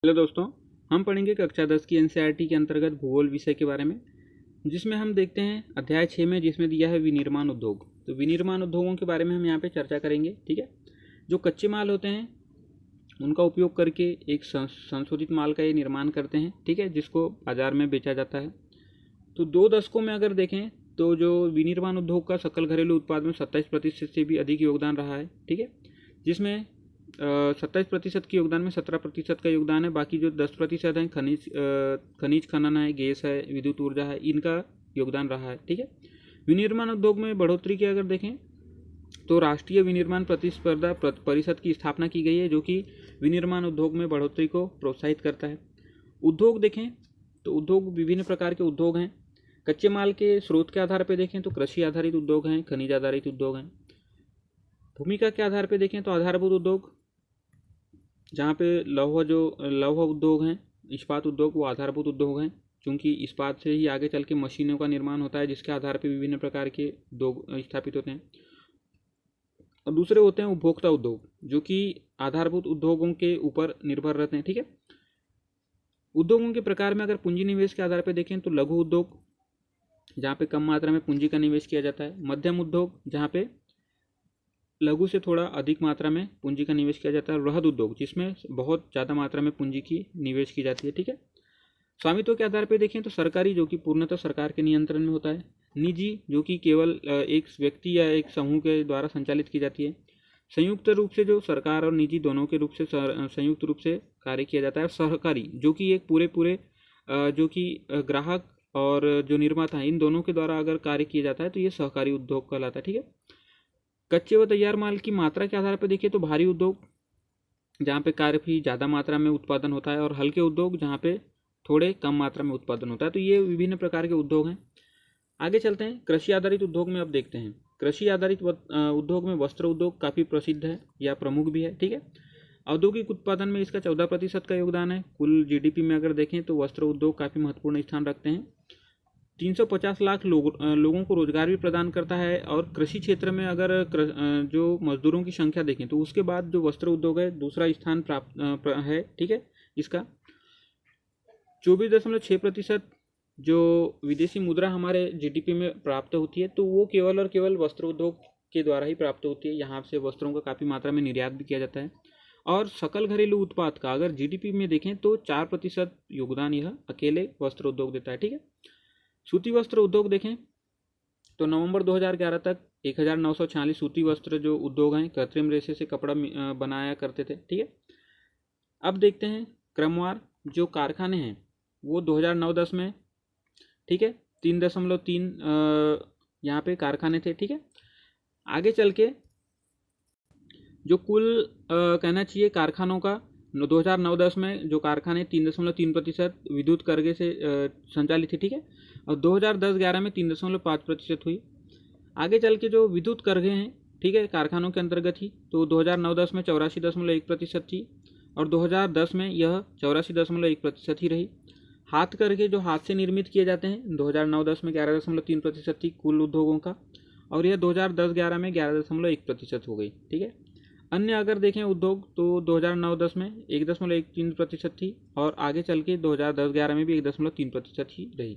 Hello दोस्तों, हम पढ़ेंगे कक्षा 10 की एनसीईआरटी के अंतर्गत भूगोल विषय के बारे में, जिसमें हम देखते हैं अध्याय 6 में, जिसमें दिया है विनिर्माण उद्योग। तो विनिर्माण उद्योगों के बारे में हम यहाँ पे चर्चा करेंगे। ठीक है, जो कच्चे माल होते हैं उनका उपयोग करके एक संशोधित माल का ये निर्माण करते हैं। ठीक है, जिसको बाजार में बेचा जाता है। तो 2 दशकों में अगर देखें तो जो विनिर्माण उद्योग का सकल घरेलू उत्पाद में 27% से भी अधिक योगदान रहा है। ठीक है, जिसमें 27% के योगदान में 17% का योगदान है। बाकी जो 10% है खनिज खनन है, गैस है, विद्युत ऊर्जा है, इनका योगदान रहा है। ठीक है, विनिर्माण उद्योग में बढ़ोतरी की अगर देखें तो राष्ट्रीय विनिर्माण प्रतिस्पर्धा परिषद की स्थापना की गई है, जो कि विनिर्माण उद्योग में बढ़ोतरी को प्रोत्साहित करता है। उद्योग देखें तो उद्योग विभिन्न प्रकार के उद्योग हैं। कच्चे माल के स्रोत के आधार पर देखें तो कृषि आधारित उद्योग हैं, खनिज आधारित उद्योग हैं। भूमिका के आधार पर देखें तो आधारभूत उद्योग, जहाँ पे लौह उद्योग हैं, इस्पात उद्योग, वो आधारभूत उद्योग हैं, क्योंकि इस्पात से ही आगे चल के मशीनों का निर्माण होता है, जिसके आधार पर विभिन्न प्रकार के उद्योग स्थापित होते हैं। और दूसरे होते हैं उपभोक्ता उद्योग, जो कि आधारभूत उद्योगों के ऊपर निर्भर रहते हैं। ठीक है, उद्योगों के प्रकार में अगर पूंजी निवेश के आधार पर देखें तो लघु उद्योग, जहाँ पे कम मात्रा में पूंजी का निवेश किया जाता है। मध्यम उद्योग, जहाँ पे लघु से थोड़ा अधिक मात्रा में पूंजी का निवेश किया जाता है। वृहद उद्योग, जिसमें बहुत ज़्यादा मात्रा में पूंजी की निवेश की जाती है। ठीक है, स्वामित्व के आधार पर देखें तो सरकारी, जो कि पूर्णतः सरकार के नियंत्रण में होता है। निजी, जो कि केवल एक व्यक्ति या एक समूह के द्वारा संचालित की जाती है। संयुक्त रूप से, जो सरकार और निजी दोनों के रूप से संयुक्त रूप से कार्य किया जाता है। सहकारी, जो कि एक पूरे जो कि ग्राहक और जो निर्माता है, इन दोनों के द्वारा अगर कार्य किया जाता है तो ये सहकारी उद्योग कहलाता है। ठीक है, कच्चे व तैयार माल की मात्रा के आधार पर देखिए तो भारी उद्योग, जहाँ पे काफ़ी ज़्यादा मात्रा में उत्पादन होता है, और हल्के उद्योग, जहाँ पे थोड़े कम मात्रा में उत्पादन होता है। तो ये विभिन्न प्रकार के उद्योग हैं। आगे चलते हैं कृषि आधारित उद्योग में। अब देखते हैं कृषि आधारित उद्योग में वस्त्र उद्योग काफ़ी प्रसिद्ध है या प्रमुख भी है। ठीक है, औद्योगिक उत्पादन में इसका 14% का योगदान है। कुल जीडीपी में अगर देखें तो वस्त्र उद्योग काफ़ी महत्वपूर्ण स्थान रखते हैं। 350 लाख लोगों को रोजगार भी प्रदान करता है। और कृषि क्षेत्र में अगर जो मजदूरों की संख्या देखें तो उसके बाद जो वस्त्र उद्योग है दूसरा स्थान प्राप्त है। ठीक है, इसका 24.6% जो विदेशी मुद्रा हमारे जीडीपी में प्राप्त होती है, तो वो केवल और केवल वस्त्र उद्योग के द्वारा ही प्राप्त होती है। यहाँ से वस्त्रों का काफ़ी मात्रा में निर्यात भी किया जाता है। और सकल घरेलू उत्पाद का अगर जीडीपी में देखें तो 4% योगदान यह अकेले वस्त्र उद्योग देता है। ठीक है, सूती वस्त्र उद्योग देखें तो नवंबर 2011 तक 1946 सूती वस्त्र जो उद्योग हैं कृत्रिम रेशे से कपड़ा बनाया करते थे। ठीक है, अब देखते हैं क्रमवार जो कारखाने हैं वो 2009-10 में, ठीक है, 3.3 यहाँ पे कारखाने थे। ठीक है, आगे चल के जो कुल कहना चाहिए कारखानों का 2009-10 में जो कारखाने 3.3% विद्युत कर्गे से संचालित थी। ठीक है, और 2010-11 में 3.5% हुई। आगे चल के जो विद्युत कर्गे हैं, ठीक है, कारखानों के अंतर्गत ही, तो 2009-10 में 84.1% थी, और 2010 में यह 84.1% ही रही। हाथ करके जो हाथ से निर्मित किए जाते हैं 2009-10 में 11.3% थी कुल उद्योगों का, और यह 2010-11 में 11.1% हो गई। ठीक है, अन्य अगर देखें उद्योग तो 2009-10 में 1.13% थी, और आगे चल के 2010-11 में भी 1.3% ही रही।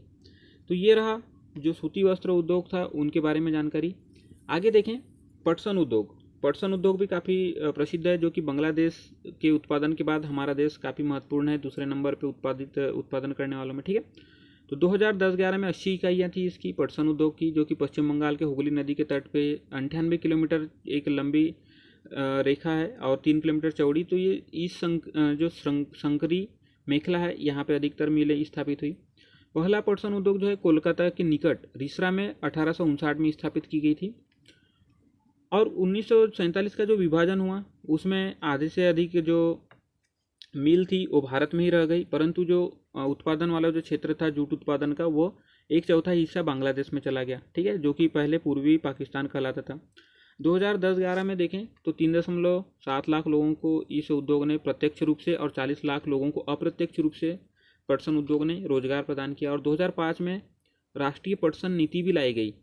तो ये रहा जो सूती वस्त्र उद्योग था उनके बारे में जानकारी। आगे देखें पटसन उद्योग। पटसन उद्योग भी काफ़ी प्रसिद्ध है, जो कि बांग्लादेश के उत्पादन के बाद हमारा देश काफ़ी महत्वपूर्ण है, दूसरे नंबर पे उत्पादन करने वालों में। ठीक है, तो 2010-11 में 80 इकाइयाँ थी इसकी पटसन उद्योग की, जो कि पश्चिम बंगाल के हुगली नदी के तट पे 98 किलोमीटर एक लंबी रेखा है और 3 किलोमीटर चौड़ी। तो ये इस जो संकरी मेखला है यहाँ पे अधिकतर मिलें स्थापित हुई। पहला पटसन उद्योग जो है कोलकाता के निकट रिसरा में 1859 में स्थापित की गई थी, और 1947 का जो विभाजन हुआ उसमें आधे से अधिक जो मिल थी वो भारत में ही रह गई, परंतु जो उत्पादन वाला जो क्षेत्र था जूट उत्पादन का, वो 1/4 हिस्सा बांग्लादेश में चला गया। ठीक है, जो कि पहले पूर्वी पाकिस्तान कहलाता था। 2010-11 में देखें तो 3.7 लाख लोगों को इस उद्योग ने प्रत्यक्ष रूप से और 40 लाख लोगों को अप्रत्यक्ष रूप से पटसन उद्योग ने रोजगार प्रदान किया। और 2005 में राष्ट्रीय पटसन नीति भी लाई गई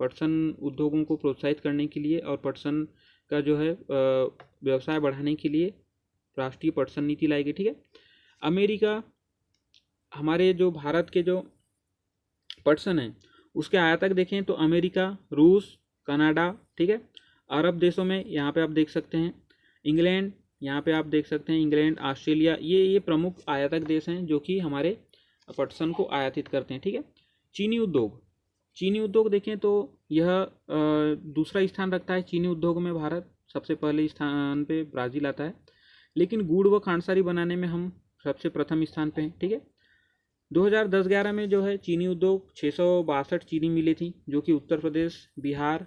पटसन उद्योगों को प्रोत्साहित करने के लिए, और पटसन का जो है व्यवसाय बढ़ाने के लिए राष्ट्रीय पटसन नीति लाई गई। ठीक है, अमेरिका, हमारे जो भारत के जो पटसन हैं उसके आयातक देखें तो अमेरिका, रूस, कनाडा, ठीक है। अरब देशों में यहाँ पे आप देख सकते हैं इंग्लैंड, यहाँ पे आप देख सकते हैं इंग्लैंड, ऑस्ट्रेलिया, ये प्रमुख आयातक देश हैं जो कि हमारे पटसन को आयातित करते हैं, ठीक है। चीनी उद्योग, चीनी उद्योग देखें तो यह दूसरा स्थान रखता है। चीनी उद्योग में भारत सबसे पहले स्थान पे ब्राज़ील आता है, लेकिन गुड़ व खांडसारी बनाने में हम सबसे प्रथम स्थान पे हैं, ठीक है। 2010-11 में जो है चीनी उद्योग 662 चीनी मिलें थी जो कि उत्तर प्रदेश, बिहार,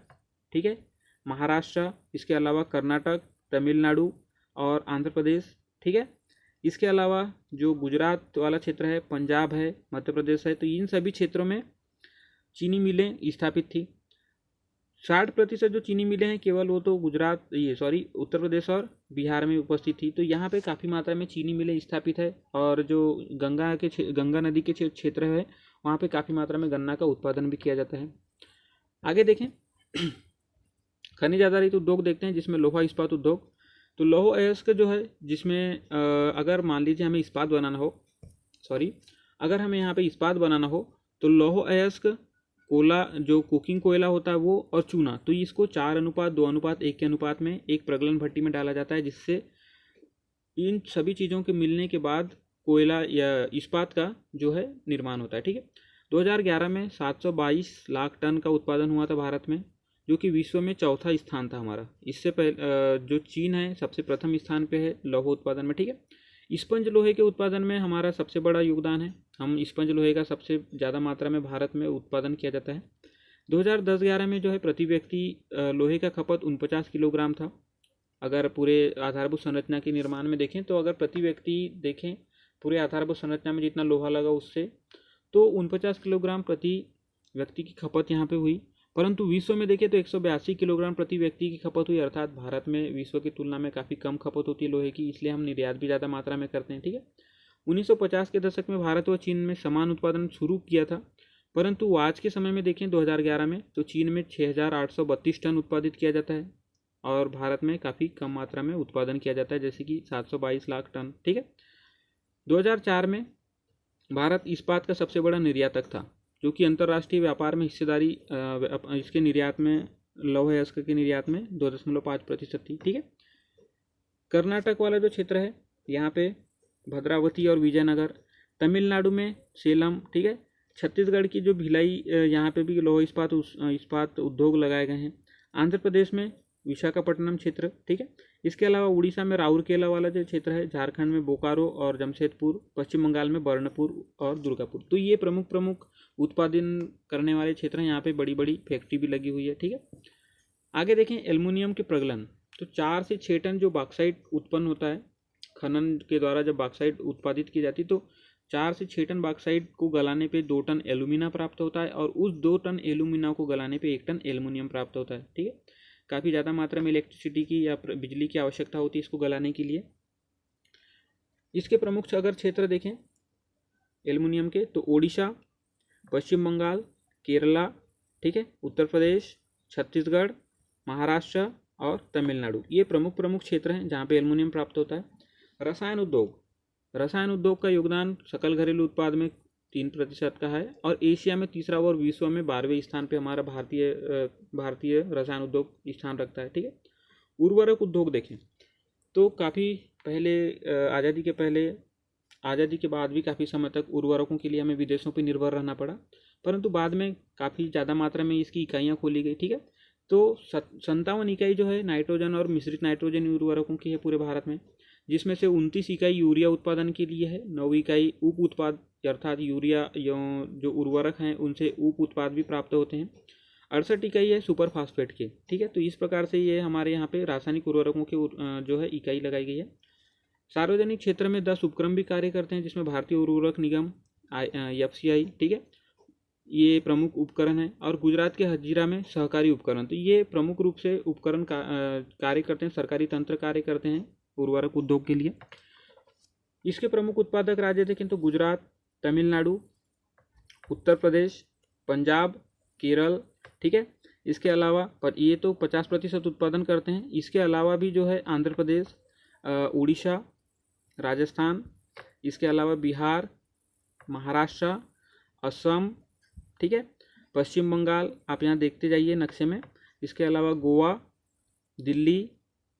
ठीक है, महाराष्ट्र, इसके अलावा कर्नाटक, तमिलनाडु और आंध्र प्रदेश, ठीक है। इसके अलावा जो गुजरात वाला क्षेत्र है, पंजाब है, मध्य प्रदेश है, तो इन सभी क्षेत्रों में चीनी मिलें स्थापित थी। 60% जो चीनी मिलें हैं केवल वो तो उत्तर प्रदेश और बिहार में उपस्थित थी। तो यहाँ पे काफ़ी मात्रा में चीनी मिलें स्थापित है और जो गंगा नदी के क्षेत्र है वहाँ पे काफ़ी मात्रा में गन्ना का उत्पादन भी किया जाता है। आगे देखें खनिज आधारित उद्योग देखते हैं जिसमें लोहा इस्पात उद्योग। तो लौह अयस्क जो है जिसमें अगर मान लीजिए हमें इस्पात बनाना हो, अगर हमें यहाँ पे इस्पात बनाना हो तो लौह अयस्क, कोला जो कुकिंग कोयला होता है वो, और चूना, तो इसको 4:2:1 के अनुपात में एक प्रगलन भट्टी में डाला जाता है, जिससे इन सभी चीज़ों के मिलने के बाद कोयला या इस्पात का जो है निर्माण होता है, ठीक है। 2011 में 722 लाख टन का उत्पादन हुआ था भारत में, जो कि विश्व में चौथा स्थान था हमारा। इससे पहले जो चीन है सबसे प्रथम स्थान पे है लौह उत्पादन में, ठीक है। स्पंज लोहे के उत्पादन में हमारा सबसे बड़ा योगदान है, हम स्पंज लोहे का सबसे ज़्यादा मात्रा में भारत में उत्पादन किया जाता है। 2010-11 में जो है प्रति व्यक्ति लोहे का खपत 49 किलोग्राम था। अगर पूरे आधारभूत संरचना के निर्माण में देखें तो अगर प्रति व्यक्ति देखें पूरे आधारभूत संरचना में जितना लोहा लगा उससे, तो 49 किलोग्राम प्रति व्यक्ति की खपत यहाँ पे हुई। परंतु विश्व में देखें तो 182 किलोग्राम प्रति व्यक्ति की खपत हुई, अर्थात भारत में विश्व की तुलना में काफ़ी कम खपत होती है लोहे की, इसलिए हम निर्यात भी ज़्यादा मात्रा में करते हैं, ठीक है। 1950 के दशक में भारत व चीन में समान उत्पादन शुरू किया था, परंतु आज के समय में देखें 2011 में तो चीन में 6,832 टन उत्पादित किया जाता है और भारत में काफ़ी कम मात्रा में उत्पादन किया जाता है, जैसे कि 722 लाख टन, ठीक है। 2004 में भारत इस्पात का सबसे बड़ा निर्यातक था, जो कि अंतर्राष्ट्रीय व्यापार में हिस्सेदारी इसके निर्यात में लौह अयस्क के निर्यात में 2.5% थी, ठीक है। कर्नाटक वाला जो क्षेत्र है यहाँ पे भद्रावती और विजयनगर, तमिलनाडु में सेलम, ठीक है। छत्तीसगढ़ की जो भिलाई, यहाँ पे भी लौह इस्पात उद्योग लगाए गए हैं। आंध्र प्रदेश में विशाखापट्टनम क्षेत्र, ठीक है। इसके अलावा उड़ीसा में राउरकेला वाला जो क्षेत्र है, झारखंड में बोकारो और जमशेदपुर, पश्चिम बंगाल में बर्नपुर और दुर्गापुर, तो ये प्रमुख उत्पादन करने वाले क्षेत्र हैं। यहाँ पे बड़ी बड़ी फैक्ट्री भी लगी हुई है, ठीक है। आगे देखें एल्युमिनियम के प्रगलन, तो 4 से 6 टन जो बॉक्साइट उत्पन्न होता है खनन के द्वारा, जब बॉक्साइट उत्पादित की जाती है तो 4 से 6 टन बॉक्साइट को गलाने पे 2 टन एल्यूमिना प्राप्त होता है और उस 2 टन एल्यूमिना को गलाने पे 1 टन एल्युमिनियम प्राप्त होता है, ठीक है। काफ़ी ज़्यादा मात्रा में इलेक्ट्रिसिटी की या बिजली की आवश्यकता होती है इसको गलाने के लिए। इसके प्रमुख अगर क्षेत्र देखें एल्युमिनियम के तो ओडिशा, पश्चिम बंगाल, केरला, ठीक है, उत्तर प्रदेश, छत्तीसगढ़, महाराष्ट्र और तमिलनाडु, ये प्रमुख क्षेत्र हैं जहाँ पे एल्युमिनियम प्राप्त होता है। रसायन उद्योग का योगदान सकल घरेलू उत्पाद में 3% का है और एशिया में तीसरा और विश्व में 12वें स्थान पे हमारा भारतीय रसायन उद्योग स्थान रखता है, ठीक है। उर्वरक उद्योग देखें तो काफ़ी पहले आज़ादी के बाद भी काफ़ी समय तक उर्वरकों के लिए हमें विदेशों पर निर्भर रहना पड़ा, परंतु बाद में काफ़ी ज़्यादा मात्रा में इसकी इकाइयाँ खोली गई, ठीक है। तो 57 इकाई जो है नाइट्रोजन और मिश्रित नाइट्रोजन उर्वरकों की है पूरे भारत में, जिसमें से 29 इकाई यूरिया उत्पादन के लिए है, 9 इकाई उप उत्पाद अर्थात यूरिया जो उर्वरक हैं उनसे उप उत्पाद भी प्राप्त होते हैं, 68 इकाई है सुपर फास्फेट के, ठीक है। तो इस प्रकार से ये हमारे यहाँ पे रासायनिक उर्वरकों के जो है इकाई लगाई गई है। सार्वजनिक क्षेत्र में 10 उपक्रम भी कार्य करते हैं, जिसमें भारतीय उर्वरक निगम FCI, ठीक है, ये प्रमुख उपकरण है, और गुजरात के हजीरा में सहकारी उपकरण, तो ये प्रमुख रूप से उपकरण कार्य करते हैं, सरकारी तंत्र कार्य करते हैं उर्वरक उद्योग के लिए। इसके प्रमुख उत्पादक राज्य देखें तो गुजरात, तमिलनाडु, उत्तर प्रदेश, पंजाब, केरल, ठीक है। इसके अलावा ये तो 50% उत्पादन करते हैं, इसके अलावा भी जो है आंध्र प्रदेश, उड़ीसा, राजस्थान, इसके अलावा बिहार, महाराष्ट्र, असम, ठीक है, पश्चिम बंगाल, आप यहाँ देखते जाइए नक्शे में। इसके अलावा गोवा, दिल्ली,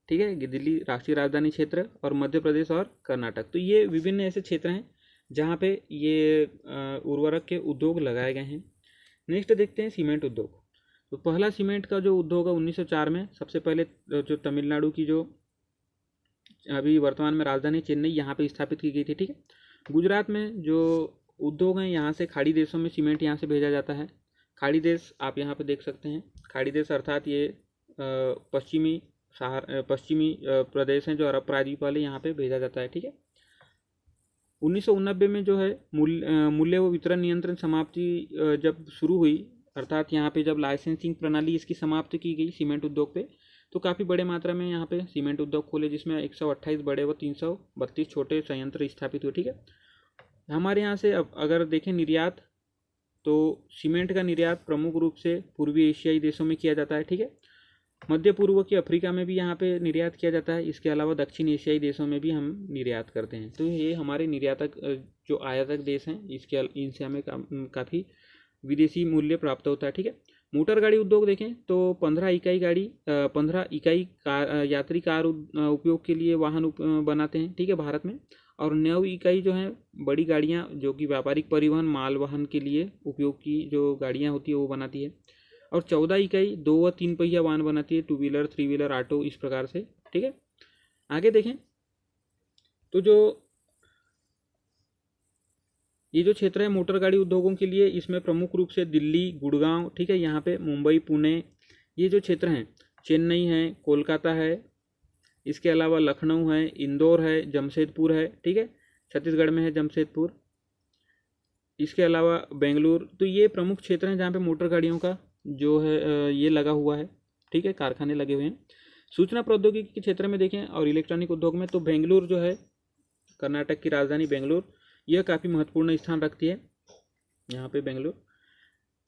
ठीक है, दिल्ली राष्ट्रीय राजधानी क्षेत्र, और मध्य प्रदेश और कर्नाटक। तो ये विभिन्न ऐसे क्षेत्र हैं जहाँ पे ये उर्वरक के उद्योग लगाए गए हैं। नेक्स्ट देखते हैं सीमेंट उद्योग। तो पहला सीमेंट का जो उद्योग है 1904 में सबसे पहले जो तमिलनाडु की जो अभी वर्तमान में राजधानी चेन्नई, यहाँ पे स्थापित की गई थी, ठीक है। गुजरात में जो उद्योग हैं यहाँ से खाड़ी देशों में सीमेंट यहाँ से भेजा जाता है। खाड़ी देश आप यहाँ पे देख सकते हैं, खाड़ी देश अर्थात ये पश्चिमी प्रदेश हैं जो अरब प्रायद्वीप वाले, यहाँ पे भेजा जाता है, ठीक है। 1989 में जो है मूल्य व वितरण नियंत्रण समाप्ति जब शुरू हुई, अर्थात यहाँ पे जब लाइसेंसिंग प्रणाली इसकी समाप्त की गई सीमेंट उद्योग पे, तो काफ़ी बड़े मात्रा में यहाँ पे सीमेंट उद्योग खोले, जिसमें 128 बड़े व 332 छोटे संयंत्र स्थापित हुए, ठीक है। हमारे यहाँ से अब अगर देखें निर्यात, तो सीमेंट का निर्यात प्रमुख रूप से पूर्वी एशियाई देशों में किया जाता है, ठीक है। मध्य पूर्व की अफ्रीका में भी यहाँ पे निर्यात किया जाता है। इसके अलावा दक्षिण एशियाई देशों में भी हम निर्यात करते हैं। तो ये हमारे निर्यातक जो आयातक देश हैं, इनसे हमें काफ़ी विदेशी मूल्य प्राप्त होता है, ठीक है। मोटर गाड़ी उद्योग देखें तो 15 इकाई यात्री कार उपयोग के लिए वाहन बनाते हैं, ठीक है, भारत में। और 9 इकाई जो हैं बड़ी गाड़ियाँ, जो कि व्यापारिक परिवहन माल वाहन के लिए उपयोग की जो गाड़ियाँ होती है वो बनाती है। और 14 इकाई 2 व 3 पहिया वाहन बनाती है, 2 व्हीलर, 3 व्हीलर, ऑटो, इस प्रकार से, ठीक है। आगे देखें तो ये जो क्षेत्र है मोटर गाड़ी उद्योगों के लिए, इसमें प्रमुख रूप से दिल्ली, गुड़गांव, ठीक है, यहाँ पे मुंबई, पुणे, ये जो क्षेत्र हैं, चेन्नई है, कोलकाता है, इसके अलावा लखनऊ है, इंदौर है, जमशेदपुर है, ठीक है, छत्तीसगढ़ में है जमशेदपुर, इसके अलावा बेंगलुरु। तो ये प्रमुख क्षेत्र हैं जहाँ पे मोटर गाड़ियों का जो है ये लगा हुआ है, ठीक है, कारखाने लगे हुए हैं। सूचना प्रौद्योगिकी के क्षेत्र में देखें और इलेक्ट्रॉनिक उद्योग में, तो बेंगलुरु जो है कर्नाटक की राजधानी बेंगलुरु, यह काफ़ी महत्वपूर्ण स्थान रखती है यहाँ पे बेंगलुरु।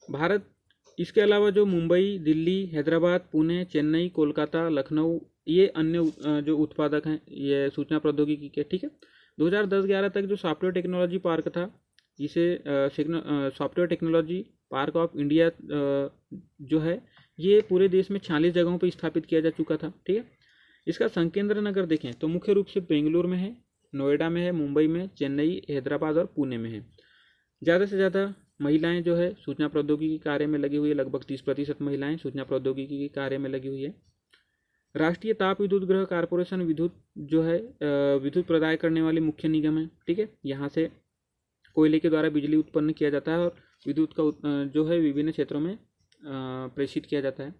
भारत, इसके अलावा जो मुंबई, दिल्ली, हैदराबाद, पुणे, चेन्नई, कोलकाता, लखनऊ, ये अन्य जो उत्पादक हैं ये सूचना प्रौद्योगिकी के, ठीक है। 2010-11 तक जो सॉफ्टवेयर टेक्नोलॉजी पार्क था, इसे software technology park of India जो है ये पूरे देश में 46 जगहों पर स्थापित किया जा चुका था, ठीक है। इसका संकेंद्रण अगर देखें तो मुख्य रूप से बेंगलुरु में है, नोएडा में है, मुंबई में, चेन्नई, हैदराबाद और पुणे में है। ज़्यादा से ज़्यादा महिलाएं जो है सूचना प्रौद्योगिकी कार्य में लगी हुई है, लगभग 30% महिलाएं सूचना प्रौद्योगिकी के कार्य में लगी हुई है। राष्ट्रीय ताप विद्युत ग्रह कारपोरेशन विद्युत जो है विद्युत प्रदाय करने वाली मुख्य निगम है, ठीक है। यहाँ से कोयले के द्वारा बिजली उत्पन्न किया जाता है और विद्युत का जो है विभिन्न क्षेत्रों में प्रेषित किया जाता है।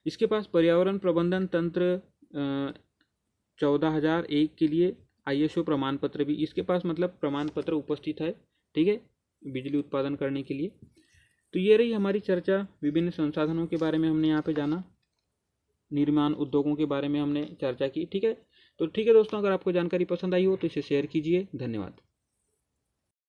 इसके पास पर्यावरण प्रबंधन तंत्र 14,001 के लिए ISO प्रमाण पत्र भी इसके पास मतलब प्रमाण पत्र उपस्थित है, ठीक है, बिजली उत्पादन करने के लिए। तो ये रही हमारी चर्चा, विभिन्न संसाधनों के बारे में हमने यहाँ पे जाना, निर्माण उद्योगों के बारे में हमने चर्चा की, ठीक है। तो ठीक है दोस्तों, अगर आपको जानकारी पसंद आई हो तो इसे शेयर कीजिए। धन्यवाद।